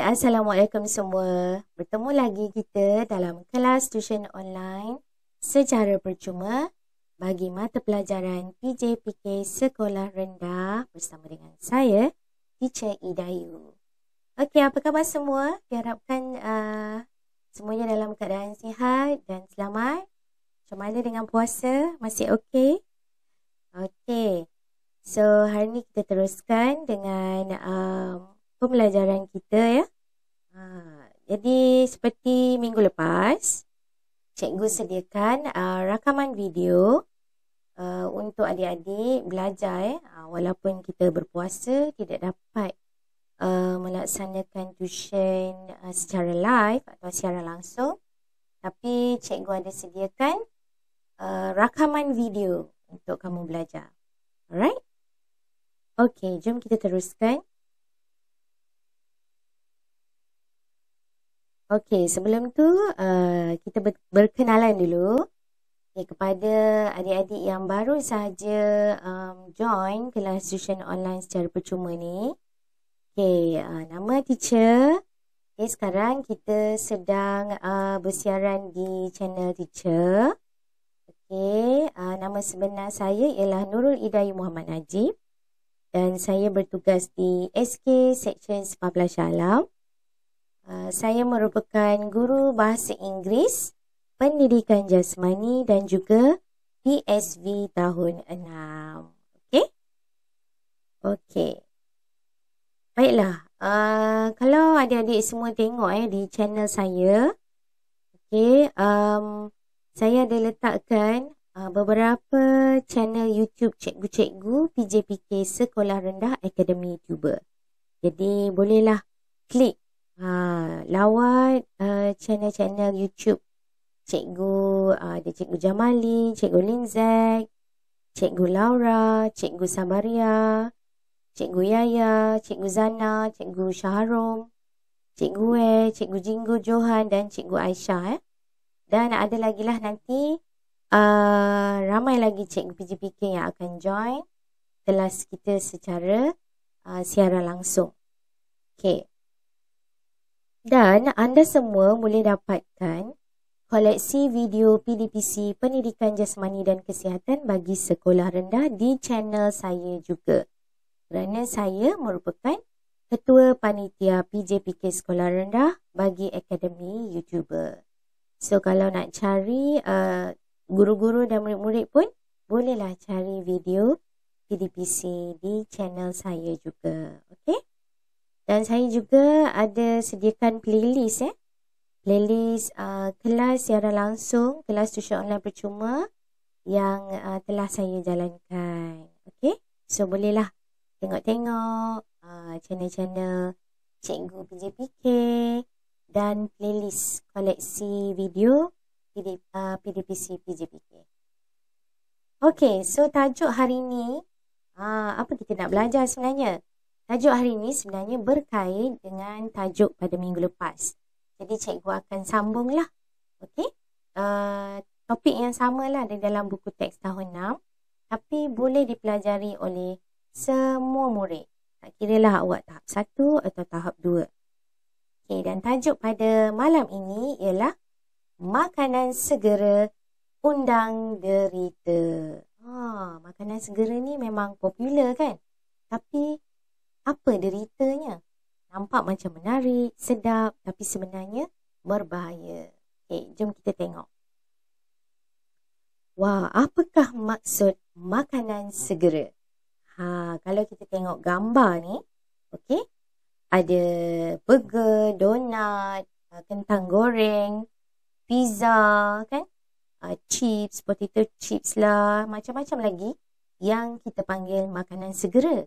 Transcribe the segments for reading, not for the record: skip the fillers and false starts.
Assalamualaikum semua. Bertemu lagi kita dalam kelas tuition online secara percuma bagi mata pelajaran PJPK Sekolah Rendah bersama dengan saya, Teacher Idayu. Okey, apa khabar semua? Diharapkan semuanya dalam keadaan sihat dan selamat. Macam mana dengan puasa? Masih okey? Okey. So, hari ni kita teruskan dengan pembelajaran kita ya. Jadi seperti minggu lepas, cikgu sediakan rakaman video untuk adik-adik belajar walaupun kita berpuasa tidak dapat melaksanakan tuition secara live atau secara langsung, tapi cikgu ada sediakan rakaman video untuk kamu belajar. Alright? Okey, jom kita teruskan. Okey, sebelum tu kita berkenalan dulu kepada adik-adik yang baru sahaja join kelas tuition online secara percuma ni. Okey, nama teacher. Okey, sekarang kita sedang bersiaran di channel teacher. Okey, nama sebenar saya ialah Nurul Idayu Muhammad Najib dan saya bertugas di SK Section Sepabelah Shalam. Saya merupakan guru bahasa Inggeris, pendidikan jasmani dan juga PSV tahun 6. Okey? Okey. Baiklah, kalau adik-adik semua tengok di channel saya, okey, saya ada letakkan beberapa channel YouTube cikgu-cikgu PJPK Sekolah Rendah Akademi YouTuber. Jadi bolehlah klik lawat channel-channel YouTube cikgu, ada cikgu Jamali, cikgu Linzak, cikgu Laura, cikgu Sabaria, cikgu Yaya, cikgu Zana, cikgu Syaharom, cikgu Wei, cikgu Jinggo Johan dan cikgu Aisyah. Dan ada lagi lah nanti ramai lagi cikgu PJPK yang akan join kelas kita secara siaran langsung. Okey. Dan anda semua boleh dapatkan koleksi video PDPC Pendidikan Jasmani dan Kesihatan bagi Sekolah Rendah di channel saya juga. Kerana saya merupakan Ketua Panitia PJPK Sekolah Rendah bagi Akademi YouTuber. So kalau nak cari guru-guru dan murid-murid pun bolehlah cari video PDPC di channel saya juga. Okey? Dan saya juga ada sediakan playlist playlist kelas siaran langsung, kelas tuition online percuma yang telah saya jalankan. Okey? So bolehlah tengok-tengok channel-channel cikgu PJPK dan playlist koleksi video PDPC PJPK. Okey, so tajuk hari ni apa kita nak belajar sebenarnya? Tajuk hari ini sebenarnya berkait dengan tajuk pada minggu lepas. Jadi cikgu akan sambunglah. Okey? Topik yang samalah di dalam buku teks tahun 6. Tapi boleh dipelajari oleh semua murid. Tak kiralah awak tahap 1 atau tahap 2. Okey, dan tajuk pada malam ini ialah makanan segera undang derita. Makanan segera ni memang popular kan? Tapi apa deritanya? Nampak macam menarik, sedap, tapi sebenarnya berbahaya. Okey, jom kita tengok. Wah, apakah maksud makanan segera? Kalau kita tengok gambar ni, okey, ada burger, donat, kentang goreng, pizza, kan? Chips, potato chips lah, macam-macam lagi yang kita panggil makanan segera.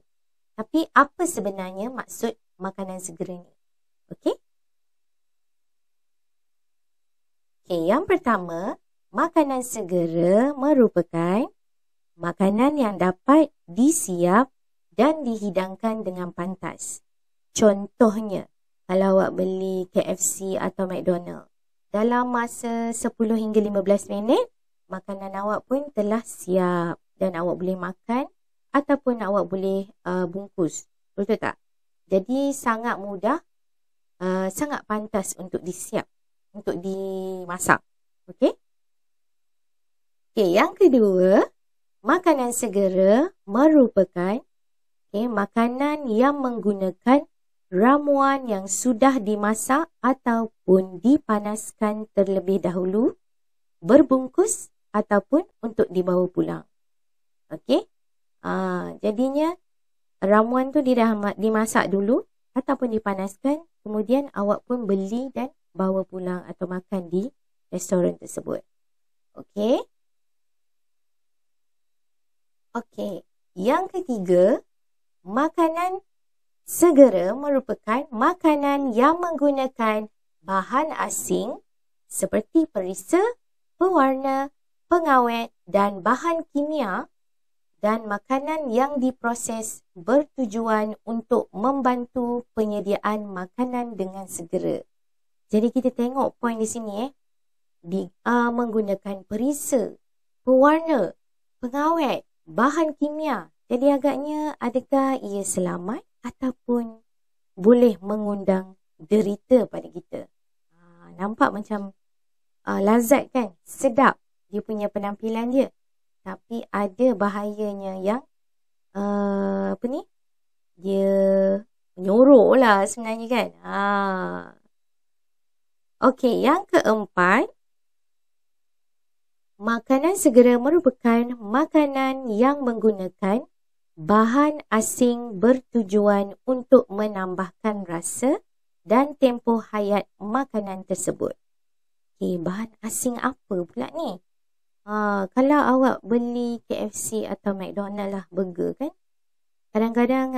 Tapi apa sebenarnya maksud makanan segera ni? Okey? Okey, yang pertama, makanan segera merupakan makanan yang dapat disiap dan dihidangkan dengan pantas. Contohnya, kalau awak beli KFC atau McDonald, dalam masa 10 hingga 15 minit, makanan awak pun telah siap dan awak boleh makan ataupun awak boleh bungkus. Betul tak? Jadi sangat mudah sangat pantas untuk disiap, untuk dimasak. Okey? Okey, yang kedua, makanan segera merupakan makanan yang menggunakan ramuan yang sudah dimasak ataupun dipanaskan terlebih dahulu, berbungkus ataupun untuk dibawa pulang. Okey? Jadinya ramuan tu dia dah dimasak dulu ataupun dipanaskan, kemudian awak pun beli dan bawa pulang atau makan di restoran tersebut. Okey? Okey, yang ketiga, makanan segera merupakan makanan yang menggunakan bahan asing seperti perisa, pewarna, pengawet dan bahan kimia, dan makanan yang diproses bertujuan untuk membantu penyediaan makanan dengan segera. Jadi kita tengok poin di sini menggunakan perisa, pewarna, pengawet, bahan kimia. Jadi agaknya adakah ia selamat ataupun boleh mengundang derita pada kita? Nampak macam lazat kan? Sedap dia punya penampilan dia. Tapi ada bahayanya yang dia menyorok lah sebenarnya kan. Okey, yang keempat, makanan segera merupakan makanan yang menggunakan bahan asing bertujuan untuk menambahkan rasa dan tempoh hayat makanan tersebut. Okey, bahan asing apa pula ni? Kalau awak beli KFC atau McDonald lah burger kan, kadang-kadang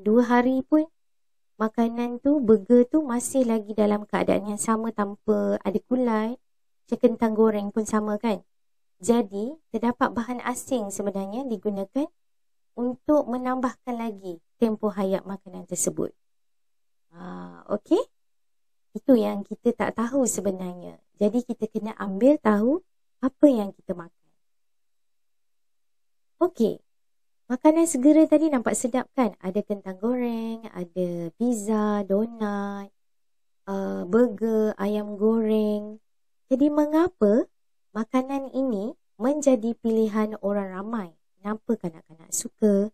2 hari pun makanan tu, burger tu masih lagi dalam keadaan yang sama tanpa ada kulai. Macam kentang goreng pun sama kan. Jadi terdapat bahan asing sebenarnya digunakan untuk menambahkan lagi tempoh hayat makanan tersebut. Okey, itu yang kita tak tahu sebenarnya. Jadi kita kena ambil tahu apa yang kita makan. Okey, makanan segera tadi nampak sedap kan? Ada kentang goreng, ada pizza, donat, burger, ayam goreng. Jadi mengapa makanan ini menjadi pilihan orang ramai? Kenapa kanak-kanak suka,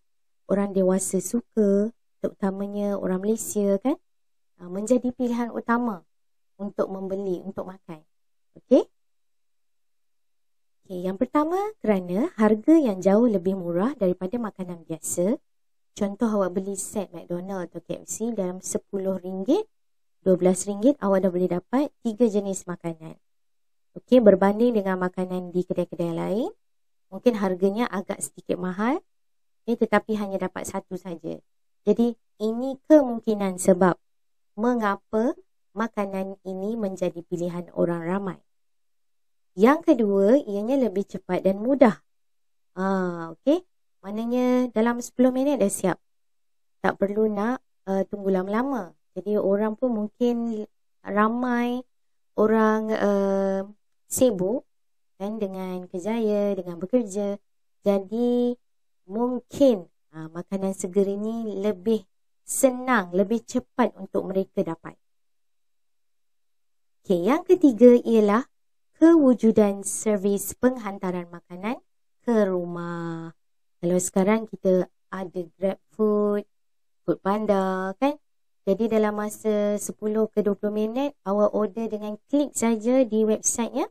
orang dewasa suka, terutamanya orang Malaysia kan? Menjadi pilihan utama untuk membeli, untuk makan. Okey? Okey, yang pertama kerana harga yang jauh lebih murah daripada makanan biasa. Contoh awak beli set McDonald atau KFC dalam RM10, RM12 awak dah boleh dapat 3 jenis makanan. Okey, berbanding dengan makanan di kedai-kedai lain, mungkin harganya agak sedikit mahal, tetapi hanya dapat satu saja. Jadi ini kemungkinan sebab mengapa makanan ini menjadi pilihan orang ramai. Yang kedua, ianya lebih cepat dan mudah. Okey, maknanya dalam 10 minit dah siap. Tak perlu nak tunggu lama-lama. Jadi orang pun mungkin ramai orang sibuk kan dengan kerjaya, dengan bekerja. Jadi mungkin makanan segera ni lebih senang, lebih cepat untuk mereka dapat. Okey, yang ketiga ialah kewujudan servis penghantaran makanan ke rumah. Kalau sekarang kita ada GrabFood, Foodpanda kan. Jadi dalam masa 10 ke 20 minit awak order dengan klik saja di websitenya,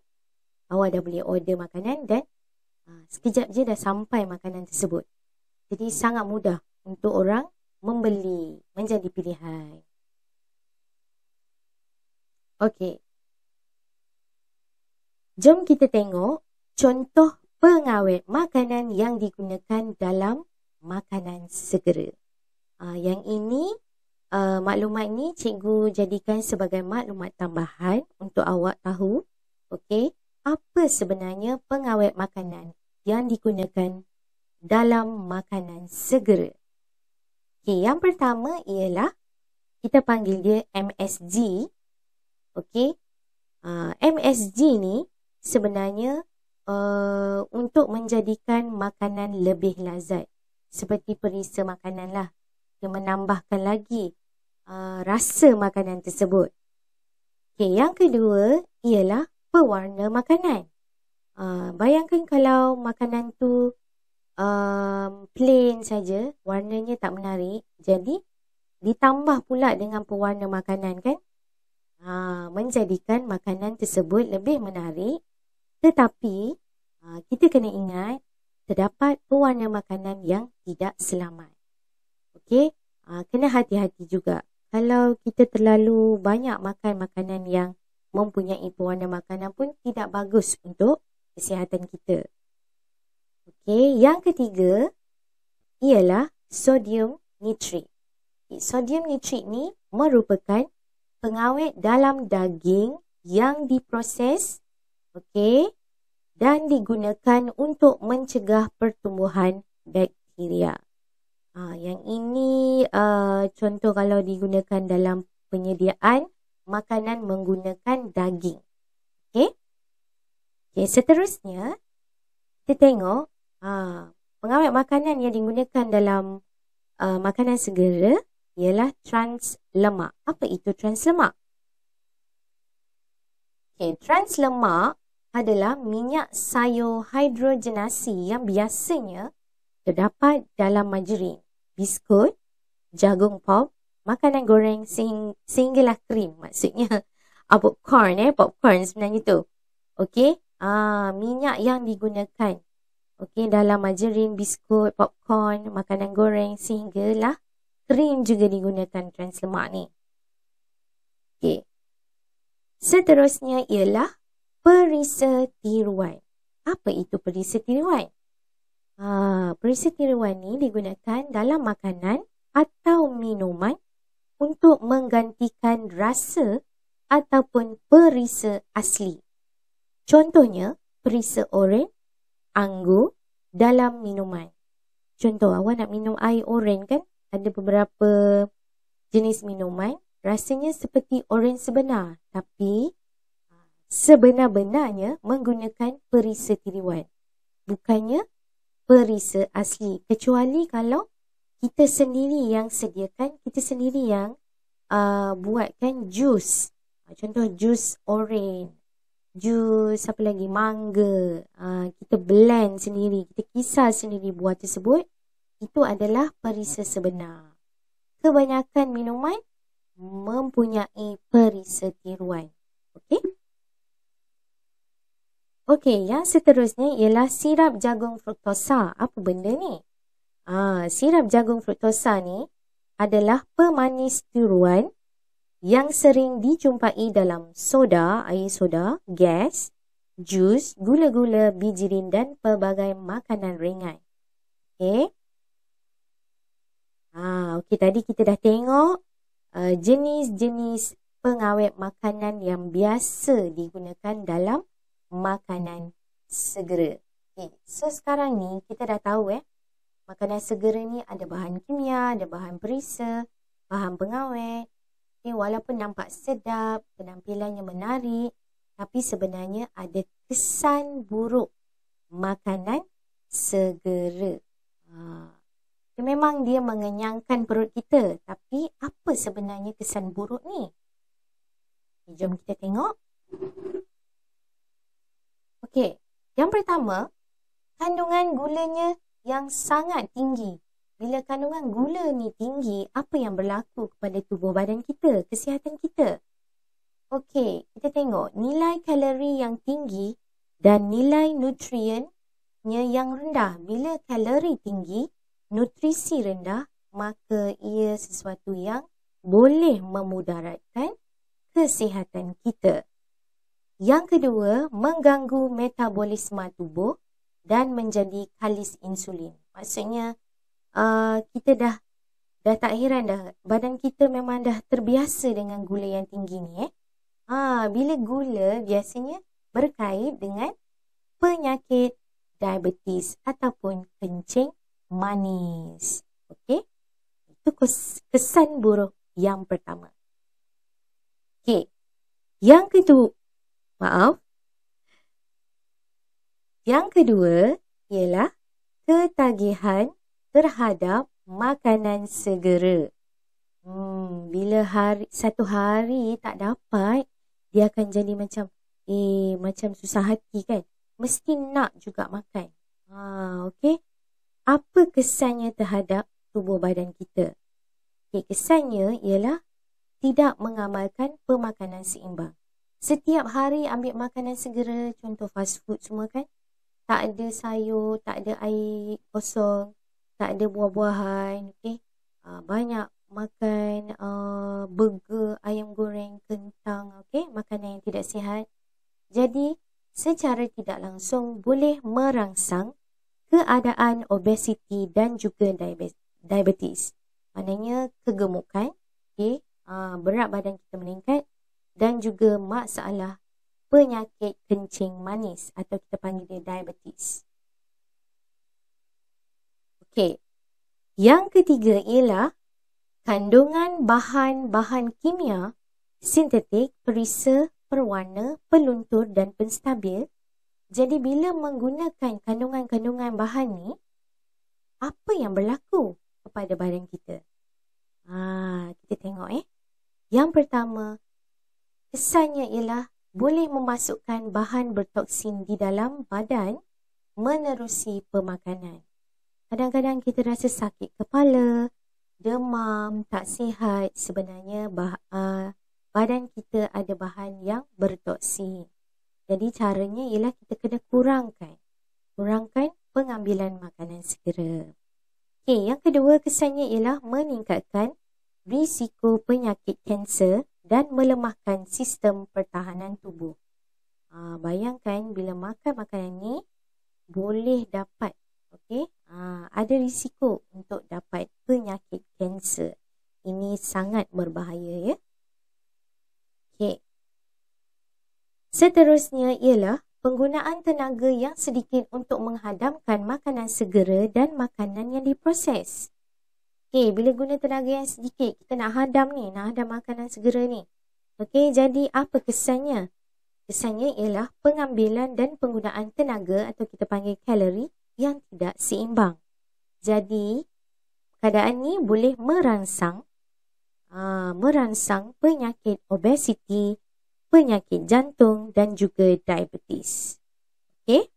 awak dah boleh order makanan dan sekejap je dah sampai makanan tersebut. Jadi sangat mudah untuk orang membeli, menjadi pilihan. Okey. Jom kita tengok contoh pengawet makanan yang digunakan dalam makanan segera. Yang ini, maklumat ni cikgu jadikan sebagai maklumat tambahan untuk awak tahu. Okey, apa sebenarnya pengawet makanan yang digunakan dalam makanan segera? Okey, yang pertama ialah kita panggil dia MSG. Okey, MSG ni sebenarnya untuk menjadikan makanan lebih lazat. Seperti perisa makanan lah. Dia menambahkan lagi rasa makanan tersebut. Okay, yang kedua ialah pewarna makanan. Bayangkan kalau makanan tu plain saja, warnanya tak menarik, jadi ditambah pula dengan pewarna makanan kan, menjadikan makanan tersebut lebih menarik. Tetapi kita kena ingat terdapat pewarna makanan yang tidak selamat. Okey, kena hati-hati juga. Kalau kita terlalu banyak makan makanan yang mempunyai pewarna makanan pun tidak bagus untuk kesihatan kita. Okey, yang ketiga ialah sodium nitrit. Sodium nitrit ni merupakan pengawet dalam daging yang diproses, okey, dan digunakan untuk mencegah pertumbuhan bakteria. Yang ini contoh kalau digunakan dalam penyediaan makanan menggunakan daging. Okey. Okay, seterusnya kita tengok pengawet makanan yang digunakan dalam makanan segera ialah trans lemak. Apa itu trans lemak? Okay, trans lemak adalah minyak sayur hidrogenasi yang biasanya terdapat dalam margarin, biskut, jagung pop, makanan goreng sehinggalah krim. Maksudnya popcorn sebenarnya tu. Okey, minyak yang digunakan dalam margarin, biskut, popcorn, makanan goreng sehinggalah krim juga digunakan trans lemak ni. Okey. Seterusnya ialah perisa tiruan. Apa itu perisa tiruan? Perisa tiruan ni digunakan dalam makanan atau minuman untuk menggantikan rasa ataupun perisa asli. Contohnya, perisa oren, anggur dalam minuman. Contoh, awak nak minum air oren kan? Ada beberapa jenis minuman rasanya seperti oren sebenar, tapi sebenar-benarnya menggunakan perisa tiruan, bukannya perisa asli. Kecuali kalau kita sendiri yang sediakan, kita sendiri yang buatkan jus. Contoh jus oren, jus apa lagi, mangga. Kita blend sendiri, kita kisar sendiri buah tersebut. Itu adalah perisa sebenar. Kebanyakan minuman mempunyai perisa tiruan. Okey? Okey, yang seterusnya ialah sirap jagung fruktosa. Apa benda ni? Sirap jagung fruktosa ni adalah pemanis tiruan yang sering dijumpai dalam soda, air soda, gas, jus, gula-gula, bijirin dan pelbagai makanan ringan. Okey. Okey, tadi kita dah tengok jenis-jenis pengawet makanan yang biasa digunakan dalam makanan segera. Okay. So sekarang ni kita dah tahu makanan segera ni ada bahan kimia, ada bahan perisa, bahan pengawet. Okay, walaupun nampak sedap, penampilannya menarik, tapi sebenarnya ada kesan buruk makanan segera. Memang dia mengenyangkan perut kita, tapi apa sebenarnya kesan buruk ni? Jom kita tengok. Okey, yang pertama, kandungan gulanya yang sangat tinggi. Bila kandungan gula ni tinggi, apa yang berlaku kepada tubuh badan kita, kesihatan kita? Okey, kita tengok nilai kalori yang tinggi dan nilai nutriennya yang rendah. Bila kalori tinggi, nutrisi rendah, maka ia sesuatu yang boleh memudaratkan kesihatan kita. Yang kedua, mengganggu metabolisme tubuh dan menjadi kalis insulin. Maksudnya, kita dah tak heran dah. Badan kita memang dah terbiasa dengan gula yang tinggi ni. Bila gula biasanya berkait dengan penyakit diabetes ataupun kencing manis. Okey? Itu kesan buruk yang pertama. Okey. Yang kedua ialah ketagihan terhadap makanan segera. Bila satu hari tak dapat, dia akan jadi macam susah hati kan. Mesti nak juga makan. Okey. Apa kesannya terhadap tubuh badan kita? Kesannya ialah tidak mengamalkan pemakanan seimbang. Setiap hari ambil makanan segera, contoh fast food semua kan. Tak ada sayur, tak ada air kosong, tak ada buah-buahan. Okay? Banyak makan burger, ayam goreng, kentang. Okay? Makanan yang tidak sihat. Jadi, secara tidak langsung boleh merangsang keadaan obesiti dan juga diabetes. Maknanya kegemukan, okay? Berat badan kita meningkat dan juga masalah penyakit kencing manis atau kita panggil dia diabetes. Okey. Yang ketiga ialah kandungan bahan-bahan kimia sintetik, perisa, perwarna, peluntur dan penstabil. Jadi bila menggunakan kandungan-kandungan bahan ni, apa yang berlaku kepada badan kita? Kita tengok Yang pertama, kesannya ialah boleh memasukkan bahan bertoksin di dalam badan menerusi pemakanan. Kadang-kadang kita rasa sakit kepala, demam, tak sihat. Sebenarnya badan kita ada bahan yang bertoksin. Jadi caranya ialah kita kena kurangkan pengambilan makanan segera. Okey, yang kedua kesannya ialah meningkatkan risiko penyakit kanser dan melemahkan sistem pertahanan tubuh. Bayangkan bila makan makanan ni boleh dapat ada risiko untuk dapat penyakit kanser. Ini sangat berbahaya ya. Okey. Seterusnya ialah penggunaan tenaga yang sedikit untuk menghadamkan makanan segera dan makanan yang diproses. Okey, bila guna tenaga yang sedikit, kita nak hadam makanan segera ni. Okey, jadi apa kesannya? Kesannya ialah pengambilan dan penggunaan tenaga atau kita panggil kalori yang tidak seimbang. Jadi, keadaan ni boleh merangsang penyakit obesiti, penyakit jantung dan juga diabetes. Okey?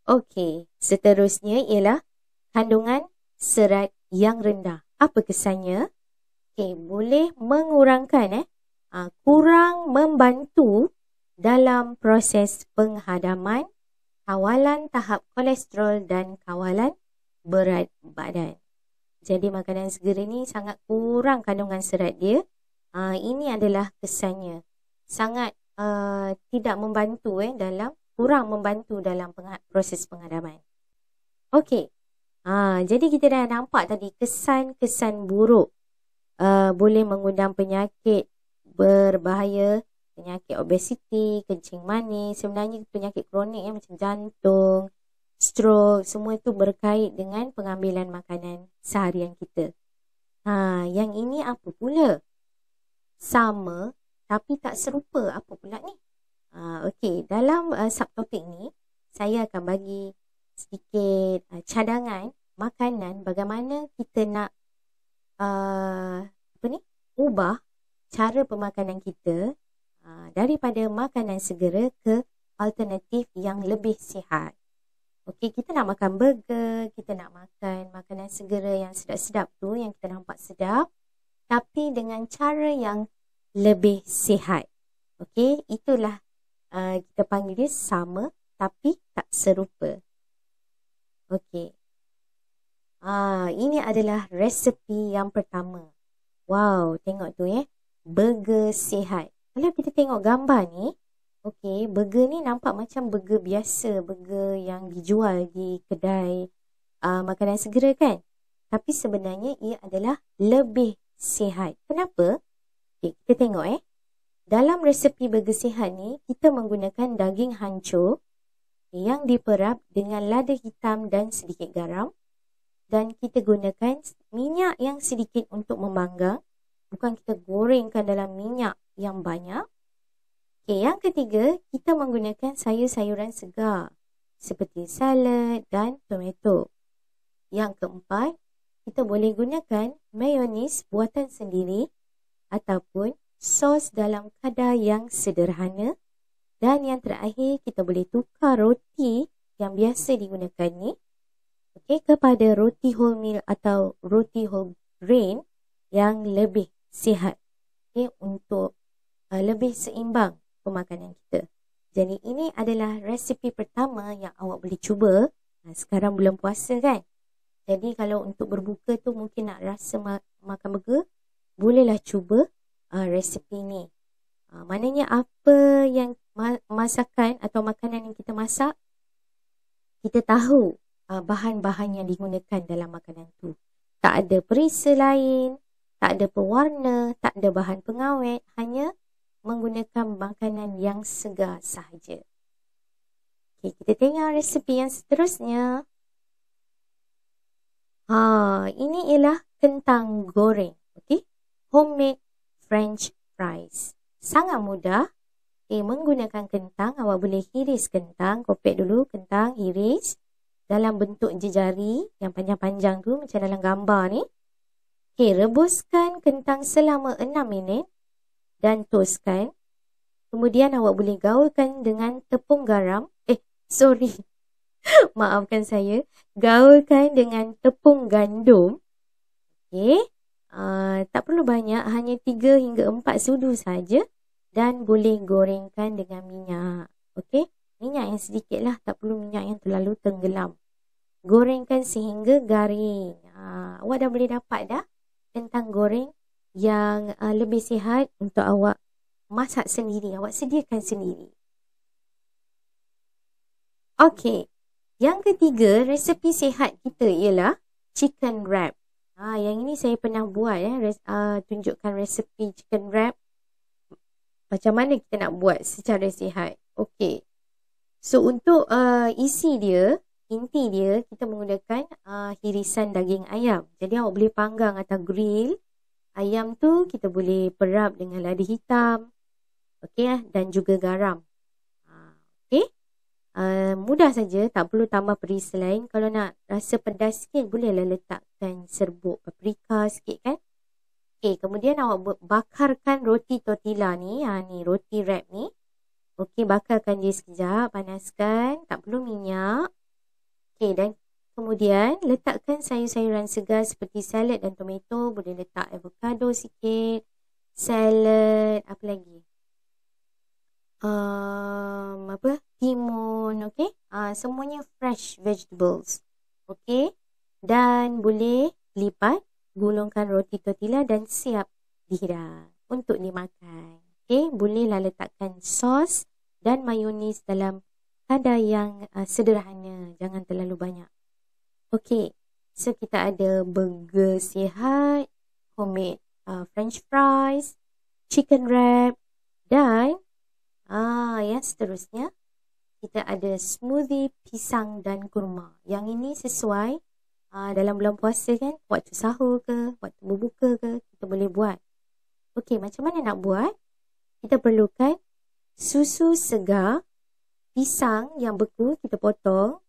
Okey, seterusnya ialah kandungan serat yang rendah. Apa kesannya? Okey, boleh mengurangkan kurang membantu dalam proses penghadaman, kawalan tahap kolesterol dan kawalan berat badan. Jadi makanan segera ni sangat kurang kandungan serat dia. Ini adalah kesannya. Sangat tidak membantu kurang membantu dalam proses penghadaman. Okey. Jadi kita dah nampak tadi kesan-kesan buruk. Boleh mengundang penyakit berbahaya, penyakit obesiti, kencing manis, sebenarnya penyakit kronik macam jantung, stroke, semua itu berkait dengan pengambilan makanan seharian kita. Yang ini apa pula? Sama tapi tak serupa. Apa pula ni? Okey, dalam subtopik ni saya akan bagi sedikit cadangan makanan bagaimana kita nak ubah cara pemakanan kita daripada makanan segera ke alternatif yang lebih sihat. Okey, kita nak makan burger, kita nak makan makanan segera yang sedap-sedap tu, yang kita nampak sedap, tapi dengan cara yang lebih sihat. Okey, itulah kita panggil dia sama tapi tak serupa. Okey. Ini adalah resepi yang pertama. Wow, tengok tu burger sihat. Kalau kita tengok gambar ni, okey, burger ni nampak macam burger biasa, burger yang dijual di kedai makanan segera kan? Tapi sebenarnya ia adalah lebih sihat. Kenapa? Okay, kita tengok dalam resepi burger sihat ni, kita menggunakan daging hancur yang diperap dengan lada hitam dan sedikit garam. Dan kita gunakan minyak yang sedikit untuk memanggang. Bukan kita gorengkan dalam minyak yang banyak. Okay, yang ketiga, kita menggunakan sayur-sayuran segar seperti salad dan tomato. Yang keempat, kita boleh gunakan mayonis buatan sendiri ataupun sos dalam kadar yang sederhana. Dan yang terakhir, kita boleh tukar roti yang biasa digunakan ni, kepada roti wholemeal atau roti whole grain yang lebih sihat, untuk lebih seimbang pemakanan kita. Jadi ini adalah resipi pertama yang awak boleh cuba. Sekarang bulan puasa kan. Jadi kalau untuk berbuka tu mungkin nak rasa makan burger, bolehlah cuba resipi ni. Maknanya apa yang masakan atau makanan yang kita masak, kita tahu bahan-bahan yang digunakan dalam makanan tu. Tak ada perisa lain, tak ada pewarna, tak ada bahan pengawet, hanya menggunakan makanan yang segar sahaja. Kita tengok resipi yang seterusnya. Ini ialah kentang goreng. Homemade French fries. Sangat mudah. Menggunakan kentang, awak boleh hiris kentang. Kopek dulu kentang, hiris dalam bentuk jejari yang panjang-panjang tu macam dalam gambar ni. Rebuskan kentang selama 6 minit dan toskan. Kemudian awak boleh gaulkan dengan tepung garam. Maafkan saya. Gaulkan dengan tepung gandum. Tak perlu banyak, hanya 3 hingga 4 sudu saja. Dan boleh gorengkan dengan minyak. Minyak yang sedikit lah, tak perlu minyak yang terlalu tenggelam. Gorengkan sehingga garing. Awak dah boleh dapat dah kentang goreng yang lebih sihat untuk awak masak sendiri, awak sediakan sendiri. Yang ketiga, resepi sihat kita ialah chicken wrap. Yang ini saya pernah buat tunjukkan resepi chicken wrap. Macam mana kita nak buat secara sihat. So untuk isi dia, inti dia, kita menggunakan hirisan daging ayam. Jadi awak boleh panggang atau grill. Ayam tu kita boleh perap dengan lada hitam. Dan juga garam. Mudah saja, tak perlu tambah perisa lain. Kalau nak rasa pedas sikit, bolehlah letakkan serbuk paprika sikit kan. Kemudian awak bakarkan roti tortilla ni. Ni roti wrap ni. Bakarkan dia sekejap, panaskan, tak perlu minyak. Dan kemudian letakkan sayur-sayuran segar seperti salad dan tomato. Boleh letak avocado sikit, salad, apa lagi? Timun, semuanya fresh vegetables. Dan boleh lipat, gulungkan roti tortilla dan siap dihidang untuk dimakan. Bolehlah letakkan sos dan mayonis dalam kadar yang sederhana, jangan terlalu banyak. So kita ada burger sihat, homemade French fries, chicken wrap, dan yang seterusnya kita ada smoothie pisang dan kurma. Yang ini sesuai dalam bulan puasa kan, waktu sahur ke, waktu berbuka ke, kita boleh buat. Macam mana nak buat? Kita perlukan susu segar, pisang yang beku kita potong,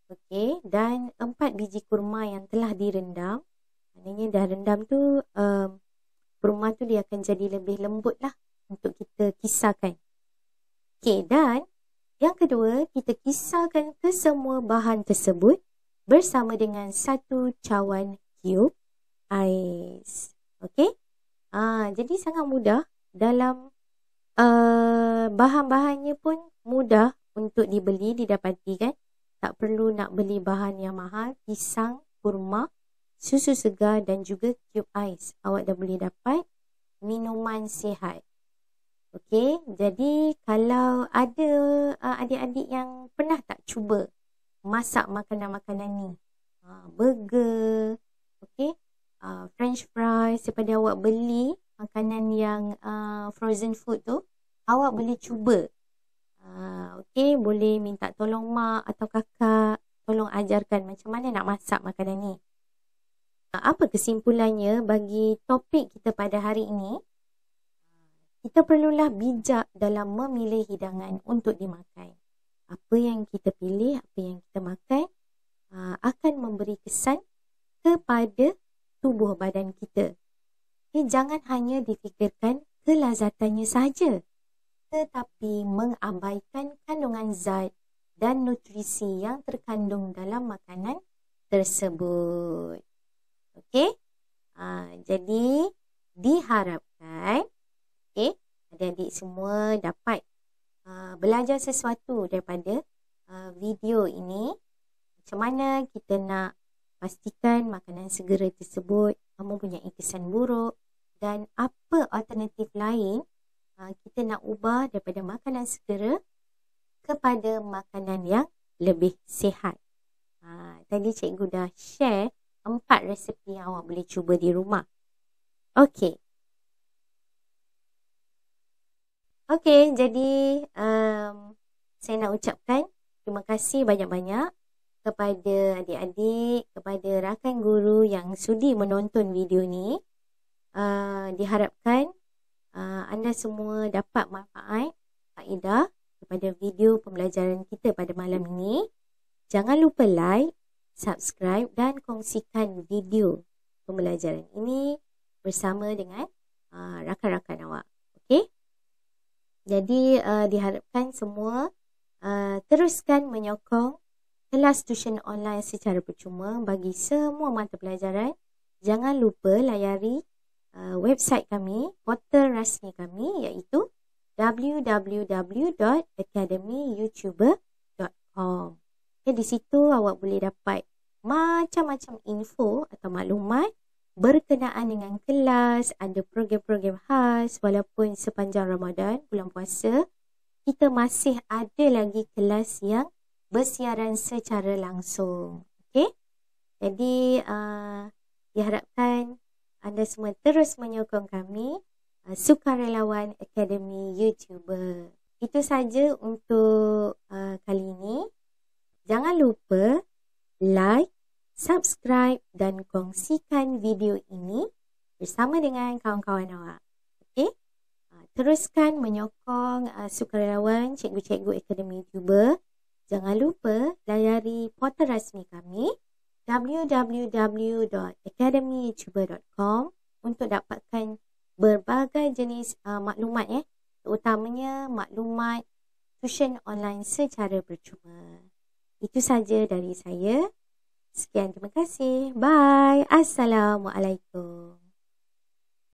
dan 4 biji kurma yang telah direndam. Maknanya dah rendam tu, kurma tu dia akan jadi lebih lembut lah untuk kita kisarkan. Dan yang kedua, kita kisarkan kesemua bahan tersebut bersama dengan 1 cawan cube ais. Jadi sangat mudah. Dalam bahan-bahannya pun mudah untuk dibeli, didapati kan. Tak perlu nak beli bahan yang mahal. Pisang, kurma, susu segar dan juga cube ais. Awak dah boleh dapat minuman sihat. Jadi kalau ada adik-adik yang pernah tak cuba masak makanan-makanan ni, burger, French fries, daripada awak beli makanan yang frozen food tu, awak boleh cuba. Boleh minta tolong mak atau kakak, tolong ajarkan macam mana nak masak makanan ni. Apa kesimpulannya bagi topik kita pada hari ini? Kita perlulah bijak dalam memilih hidangan untuk dimakan. Apa yang kita pilih, apa yang kita makan akan memberi kesan kepada tubuh badan kita. Jangan hanya difikirkan kelazatannya saja, tetapi mengabaikan kandungan zat dan nutrisi yang terkandung dalam makanan tersebut. Okey? Jadi diharapkan adik-adik semua dapat belajar sesuatu daripada video ini. Macam mana kita nak pastikan makanan segera tersebut mempunyai kesan buruk dan apa alternatif lain kita nak ubah daripada makanan segera kepada makanan yang lebih sihat. Tadi cikgu dah share 4 resepi yang awak boleh cuba di rumah. Okey, jadi saya nak ucapkan terima kasih banyak-banyak kepada adik-adik, kepada rakan guru yang sudi menonton video ni. Diharapkan anda semua dapat manfaat, faedah daripada video pembelajaran kita pada malam ini. Jangan lupa like, subscribe dan kongsikan video pembelajaran ini bersama dengan rakan-rakan awak. Okey? Jadi diharapkan semua teruskan menyokong kelas tuition online secara percuma bagi semua mata pelajaran. Jangan lupa layari website kami, portal rasmi kami iaitu www.academyyoutuber.com. Di situ awak boleh dapat macam-macam info atau maklumat berkenaan dengan kelas, ada program-program khas. Walaupun sepanjang Ramadan, bulan puasa, kita masih ada lagi kelas yang bersiaran secara langsung. Okey? Jadi diharapkan anda semua terus menyokong kami, Sukarelawan Akademi YouTuber. Itu saja untuk kali ini. Jangan lupa like, subscribe dan kongsikan video ini bersama dengan kawan-kawan awak. Okey? Teruskan menyokong Sukarelawan Cikgu-Cikgu Akademi YouTuber. Jangan lupa layari portal rasmi kami www.academyyoutuber.com untuk dapatkan berbagai jenis maklumat terutamanya maklumat tuition online secara percuma. Itu saja dari saya. Sekian, terima kasih. Bye. Assalamualaikum.